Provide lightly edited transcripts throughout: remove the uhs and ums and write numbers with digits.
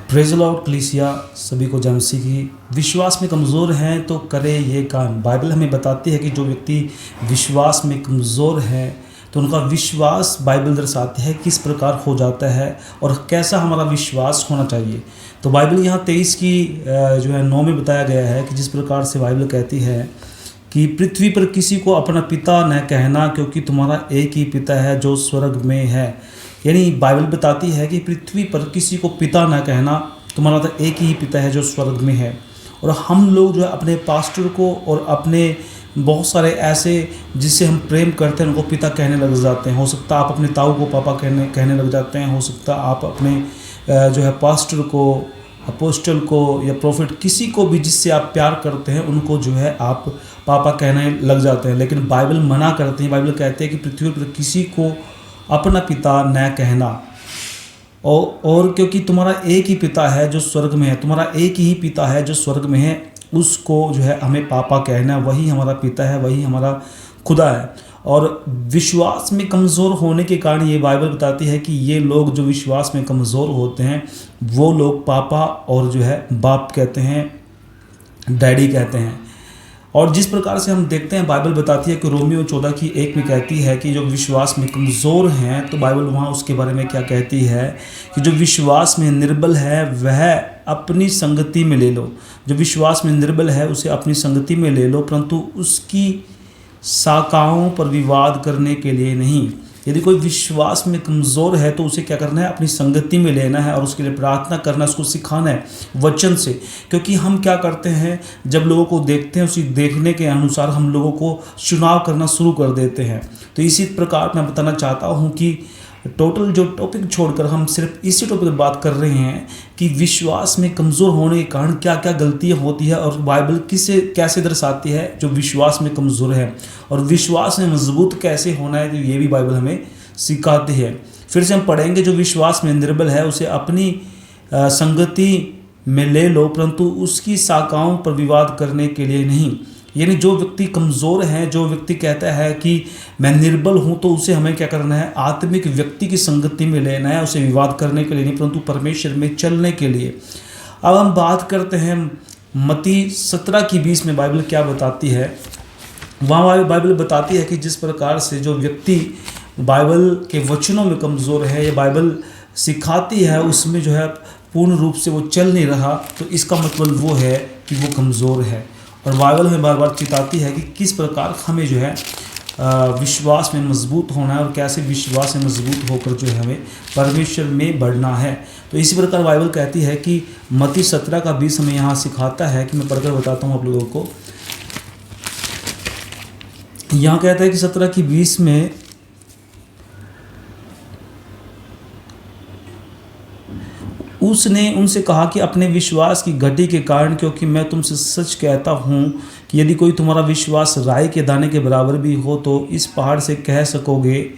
Praise the Lord कलीसिया सभी को जय मसीह की। विश्वास में कमज़ोर हैं तो करे ये काम। बाइबल हमें बताती है कि जो व्यक्ति विश्वास में कमज़ोर है तो उनका विश्वास बाइबल दर्शाती है किस प्रकार हो जाता है और कैसा हमारा विश्वास होना चाहिए। तो बाइबल यहाँ 23 की जो है 9 में बताया गया है कि जिस प्रकार से बाइबल कहती है कि पृथ्वी पर किसी को अपना पिता न कहना, क्योंकि तुम्हारा एक ही पिता है जो स्वर्ग में है। यानी बाइबल बताती है कि पृथ्वी पर किसी को पिता न कहना, तुम्हारा तो एक ही पिता है जो स्वर्ग में है। और हम लोग जो है अपने पास्टर को और अपने बहुत सारे ऐसे जिससे हम प्रेम करते हैं उनको पिता कहने लग जाते हैं। हो सकता है आप अपने ताऊ को पापा कहने लग जाते हैं। हो सकता है आप अपने जो है पास्टर को, अपोस्टल को या प्रोफेट, किसी को भी जिससे आप प्यार करते हैं उनको जो है आप पापा कहने लग जाते हैं। लेकिन बाइबल मना करते हैं। बाइबल कहते हैं कि पृथ्वी पर किसी को अपना पिता न कहना, और क्योंकि तुम्हारा एक ही पिता है जो स्वर्ग में है, तुम्हारा एक ही पिता है जो स्वर्ग में है, उसको जो है हमें पापा कहना। वही हमारा पिता है, वही हमारा खुदा है। और विश्वास में कमज़ोर होने के कारण ये बाइबल बताती है कि ये लोग जो विश्वास में कमज़ोर होते हैं वो लोग पापा और जो है बाप कहते हैं, डैडी कहते हैं। और जिस प्रकार से हम देखते हैं बाइबल बताती है कि रोमियो 14:1 में कहती है कि जो विश्वास में कमज़ोर हैं, तो बाइबल वहाँ उसके बारे में क्या कहती है कि जो विश्वास में निर्बल है वह अपनी संगति में ले लो। जो विश्वास में निर्बल है उसे अपनी संगति में ले लो, परंतु उसकी शाखाओं पर विवाद करने के लिए नहीं। यदि कोई विश्वास में कमज़ोर है तो उसे क्या करना है, अपनी संगति में लेना है और उसके लिए प्रार्थना करना, उसको सिखाना है वचन से। क्योंकि हम क्या करते हैं, जब लोगों को देखते हैं उसी देखने के अनुसार हम लोगों को चुनाव करना शुरू कर देते हैं। तो इसी प्रकार मैं बताना चाहता हूँ कि टोटल जो टॉपिक छोड़कर हम सिर्फ इसी टॉपिक पर बात कर रहे हैं कि विश्वास में कमज़ोर होने के कारण क्या क्या गलतियाँ होती है और बाइबल किसे कैसे दर्शाती है जो विश्वास में कमज़ोर है, और विश्वास में मजबूत कैसे होना है, तो ये भी बाइबल हमें सिखाती है। फिर से हम पढ़ेंगे, जो विश्वास में निर्बल है उसे अपनी संगति में ले लो, परंतु उसकी शाखाओं पर विवाद करने के लिए नहीं। यानी जो व्यक्ति कमज़ोर है, जो व्यक्ति कहता है कि मैं निर्बल हूँ, तो उसे हमें क्या करना है, आत्मिक व्यक्ति की संगति में लेना है, उसे विवाद करने के लिए नहीं, परंतु परमेश्वर में चलने के लिए। अब हम बात करते हैं मत्ती 17:20 में बाइबल क्या बताती है। वहाँ बाइबल बताती है कि जिस प्रकार से जो व्यक्ति बाइबल के वचनों में कमज़ोर है या बाइबल सिखाती है उसमें जो है पूर्ण रूप से वो चल नहीं रहा, तो इसका मतलब वो है कि वो कमज़ोर है। और बाइबल हमें बार बार चिताती है कि किस प्रकार हमें जो है विश्वास में मजबूत होना है और कैसे विश्वास में मजबूत होकर जो है हमें परमेश्वर में बढ़ना है। तो इसी प्रकार बाइबल कहती है कि मत्ती 17:20 हमें यहाँ सिखाता है कि मैं पढ़कर बताता हूँ आप लोगों को। यहाँ कहता है कि 17:20 में उसने उनसे कहा कि अपने विश्वास की घटी के कारण, क्योंकि मैं तुमसे सच कहता हूँ कि यदि कोई तुम्हारा विश्वास राई के दाने के बराबर भी हो तो इस पहाड़ से कह सकोगे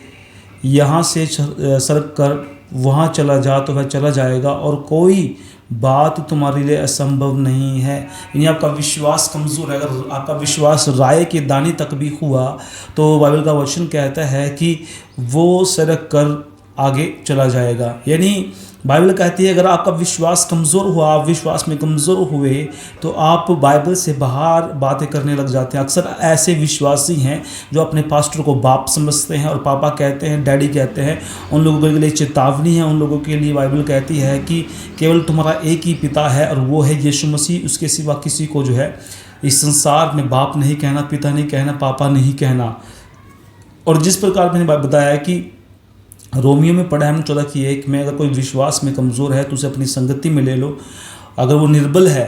यहाँ से सरक कर वहाँ चला जा, तो वह चला जाएगा, और कोई बात तुम्हारे लिए असंभव नहीं है। यानी आपका विश्वास कमज़ोर है, अगर आपका विश्वास राई के दाने तक भी हुआ तो बाइबल का वचन कहता है कि वो सरक कर आगे चला जाएगा। यानी बाइबल कहती है अगर आपका विश्वास कमज़ोर हुआ, आप विश्वास में कमज़ोर हुए, तो आप बाइबल से बाहर बातें करने लग जाते हैं। अक्सर ऐसे विश्वासी हैं जो अपने पास्टर को बाप समझते हैं और पापा कहते हैं, डैडी कहते हैं। उन लोगों के लिए चेतावनी है, उन लोगों के लिए बाइबल कहती है कि केवल तुम्हारा एक ही पिता है और वो है यीशु मसीह। उसके सिवा किसी को जो है इस संसार में बाप नहीं कहना, पिता नहीं कहना, पापा नहीं कहना। और जिस प्रकार मैंने बताया कि रोमियो में पढ़ा है 14:1 में, अगर कोई विश्वास में कमज़ोर है तो उसे अपनी संगति में ले लो। अगर वो निर्बल है,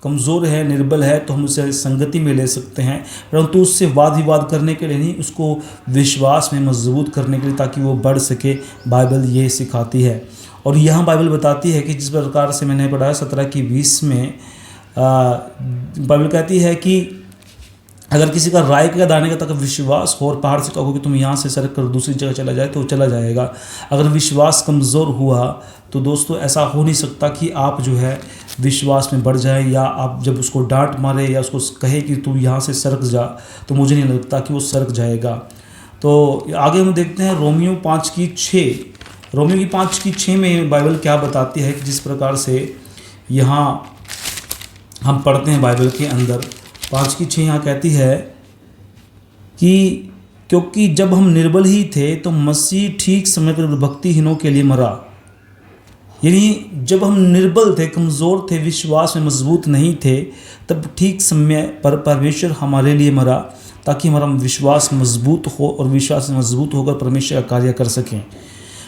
कमज़ोर है, निर्बल है, तो हम उसे संगति में ले सकते हैं, परंतु उससे वाद विवाद करने के लिए नहीं, उसको विश्वास में मजबूत करने के लिए, ताकि वो बढ़ सके। बाइबल ये सिखाती है। और यहाँ बाइबल बताती है कि जिस प्रकार से मैंने पढ़ा 17:20 में बाइबल कहती है कि अगर किसी का राई के दाने का तक विश्वास हो और पहाड़ से कहो कि तुम यहाँ से सरक कर दूसरी जगह चला जाए, तो चला जाएगा। अगर विश्वास कमज़ोर हुआ तो दोस्तों ऐसा हो नहीं सकता कि आप जो है विश्वास में बढ़ जाए, या आप जब उसको डांट मारे या उसको कहे कि तू यहाँ से सरक जा, तो मुझे नहीं लगता कि वो सरक जाएगा। तो आगे हम देखते हैं रोमियो की 5:6 में बाइबल क्या बताती है कि जिस प्रकार से यहाँ हम पढ़ते हैं बाइबल के अंदर 5:6 यहाँ कहती है कि क्योंकि जब हम निर्बल ही थे तो मसीह ठीक समय पर भक्तिहीनों के लिए मरा। यानी जब हम निर्बल थे, कमज़ोर थे, विश्वास में मजबूत नहीं थे, तब ठीक समय पर परमेश्वर हमारे लिए मरा ताकि हमारा विश्वास मजबूत हो और विश्वास में मजबूत होकर परमेश्वर का कार्य कर सकें।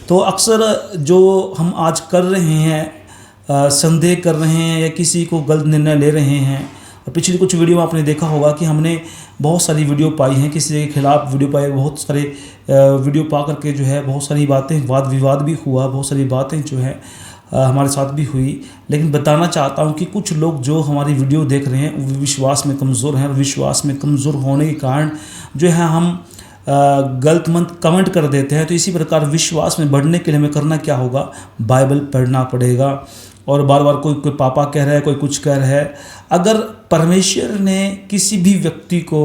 तो अक्सर जो हम आज कर रहे हैं, संदेह कर रहे हैं या किसी को गलत निर्णय ले रहे हैं, और पिछली कुछ वीडियो में आपने देखा होगा कि हमने बहुत सारी वीडियो पाई हैं, किसी के खिलाफ वीडियो पाई, बहुत सारे वीडियो पा करके जो है बहुत सारी बातें, वाद विवाद भी हुआ, बहुत सारी बातें जो है हमारे साथ भी हुई। लेकिन बताना चाहता हूं कि कुछ लोग जो हमारी वीडियो देख रहे हैं वो विश्वास में कमज़ोर हैं, और विश्वास में कमज़ोर होने के कारण जो है हम गलत मंद कमेंट कर देते हैं। तो इसी प्रकार विश्वास में बढ़ने के लिए हमें करना क्या होगा, बाइबल पढ़ना पड़ेगा। और बार बार कोई पापा कह रहा है, कोई कुछ कह रहा है। अगर परमेश्वर ने किसी भी व्यक्ति को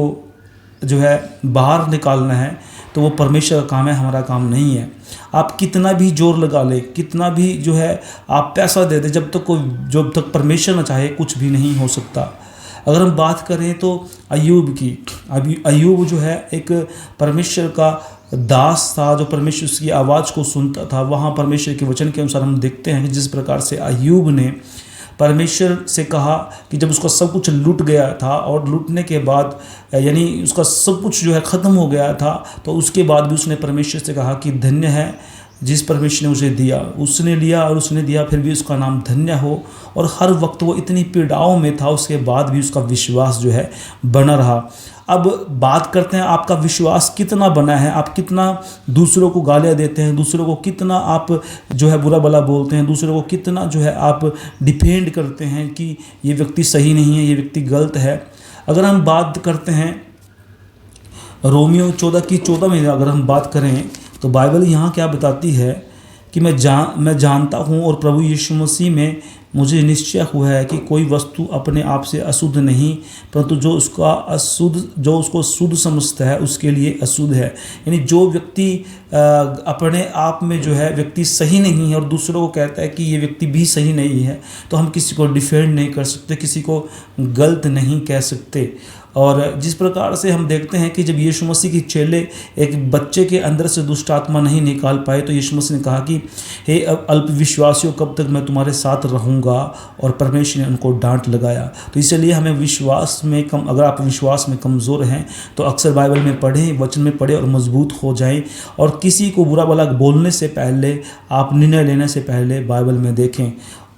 जो है बाहर निकालना है तो वो परमेश्वर का काम है, हमारा काम नहीं है। आप कितना भी जोर लगा ले, कितना भी जो है आप पैसा दे दे, जब तक परमेश्वर न चाहे कुछ भी नहीं हो सकता। अगर हम बात करें तो अय्यूब की, अभी अय्यूब जो है एक परमेश्वर का दास था, जो परमेश्वर की आवाज़ को सुनता था। वहाँ परमेश्वर के वचन के अनुसार हम देखते हैं कि जिस प्रकार से अय्यूब ने परमेश्वर से कहा कि जब उसका सब कुछ लूट गया था, और लूटने के बाद यानी उसका सब कुछ जो है ख़त्म हो गया था, तो उसके बाद भी उसने परमेश्वर से कहा कि धन्य है जिस परमेश्वर ने उसे दिया। उसने लिया और उसने दिया, फिर भी उसका नाम धन्य हो। और हर वक्त वो इतनी पीड़ाओं में था, उसके बाद भी उसका विश्वास जो है बना रहा। अब बात करते हैं आपका विश्वास कितना बना है, आप कितना दूसरों को गालियाँ देते हैं, दूसरों को कितना आप जो है बुरा भला बोलते हैं, दूसरों को कितना जो है आप डिफेंड करते हैं कि ये व्यक्ति सही नहीं है, ये व्यक्ति गलत है। अगर हम बात करते हैं रोमियो 14:14 में अगर हम बात करें तो बाइबल यहाँ क्या बताती है कि मैं जानता हूँ और प्रभु यीशु मसीह में मुझे निश्चय हुआ है कि कोई वस्तु अपने आप से अशुद्ध नहीं, परंतु जो उसको शुद्ध समझता है उसके लिए अशुद्ध है। यानी जो व्यक्ति अपने आप में जो है व्यक्ति सही नहीं है और दूसरों को कहता है कि ये व्यक्ति भी सही नहीं है, तो हम किसी को डिफेंड नहीं कर सकते, किसी को गलत नहीं कह सकते। और जिस प्रकार से हम देखते हैं कि जब यीशु मसीह के चेले एक बच्चे के अंदर से दुष्ट आत्मा नहीं निकाल पाए, तो यीशु मसीह ने कहा कि हे अल्पविश्वासियों, कब तक मैं तुम्हारे साथ रहूँगा, और परमेश्वर ने उनको डांट लगाया। तो इसलिए हमें विश्वास में अगर आप विश्वास में कमज़ोर हैं तो अक्सर बाइबल में पढ़ें, वचन में पढ़ें और मजबूत हो जाएं। और किसी को बुरा भला बोलने से पहले, आप निर्णय लेने से पहले बाइबल में देखें।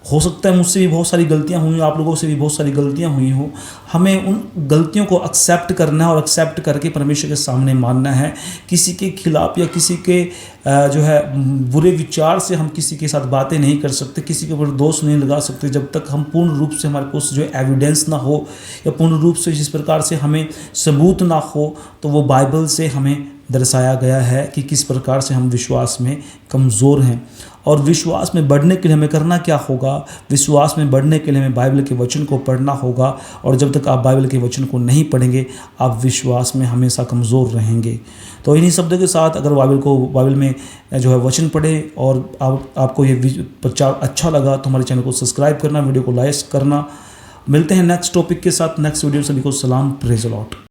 हो सकता है मुझसे भी बहुत सारी गलतियां हुई, आप लोगों से भी बहुत सारी गलतियां हुई हो। हमें उन गलतियों को एक्सेप्ट करना है और एक्सेप्ट करके परमेश्वर के सामने मानना है। किसी के खिलाफ या किसी के जो है बुरे विचार से हम किसी के साथ बातें नहीं कर सकते, किसी के ऊपर दोष नहीं लगा सकते जब तक हम पूर्ण रूप से हमारे पास जो है एविडेंस ना हो, या पूर्ण रूप से जिस प्रकार से हमें सबूत ना हो। तो वो बाइबल से हमें दर्शाया गया है कि किस प्रकार से हम विश्वास में कमज़ोर हैं। और विश्वास में बढ़ने के लिए हमें करना क्या होगा, विश्वास में बढ़ने के लिए हमें बाइबल के वचन को पढ़ना होगा। और जब तक आप बाइबल के वचन को नहीं पढ़ेंगे, आप विश्वास में हमेशा कमज़ोर रहेंगे। तो इन्हीं शब्दों के साथ अगर बाइबल में जो है वचन पढ़े और आपको ये प्रचार अच्छा लगा तो हमारे चैनल को सब्सक्राइब करना, वीडियो को लाइक करना। मिलते हैं नेक्स्ट टॉपिक के साथ, नेक्स्ट वीडियो। सभी को सलाम, प्रेज़ द लॉर्ड।